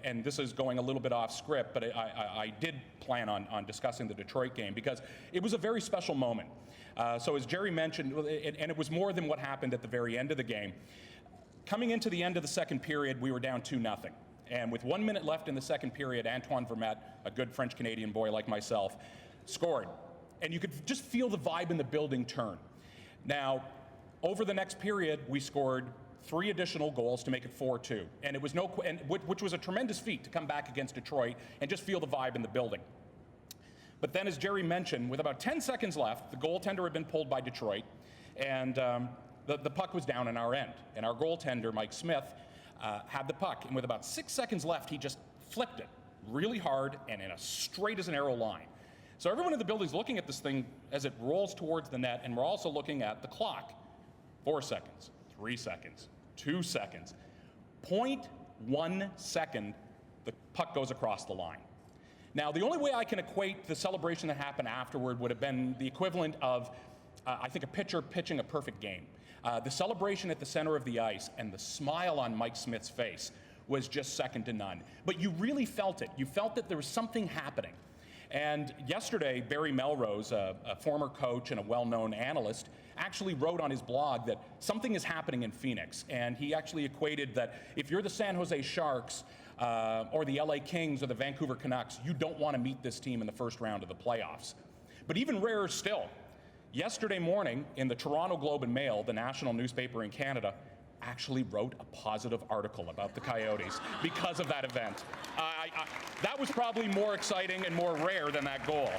and this is going a little bit off script, but I did plan on discussing the Detroit game because it was a very special moment. So as Jerry mentioned, and it was more than what happened at the very end of the game. Coming into the end of the second period, we were down 2-0. And with 1 minute left in the second period, Antoine Vermette, a good French-Canadian boy like myself, scored. And you could just feel the vibe in the building turn. Now, over the next period, we scored 3 additional goals to make it 4-2. And it was which was a tremendous feat to come back against Detroit and just feel the vibe in the building. But then, as Jerry mentioned, with about 10 seconds left, the goaltender had been pulled by Detroit, and the puck was down in our end. And our goaltender, Mike Smith, had the puck. And with about 6 seconds left, he just flipped it really hard and in a straight as an arrow line. So everyone in the building is looking at this thing as it rolls towards the net, and we're also looking at the clock. 4 seconds, 3 seconds, 2 seconds. 0.1 second, the puck goes across the line. Now, the only way I can equate the celebration that happened afterward would have been the equivalent of, I think, a pitcher pitching a perfect game. The celebration at the center of the ice and the smile on Mike Smith's face was just second to none. But you really felt it. You felt that there was something happening. And yesterday, Barry Melrose, a former coach and a well-known analyst, actually wrote on his blog that something is happening in Phoenix. And he actually equated that if you're the San Jose Sharks or the LA Kings or the Vancouver Canucks, you don't want to meet this team in the first round of the playoffs. But even rarer still, yesterday morning in the Toronto Globe and Mail, the national newspaper in Canada, actually wrote a positive article about the Coyotes because of that event. That was probably more exciting and more rare than that goal.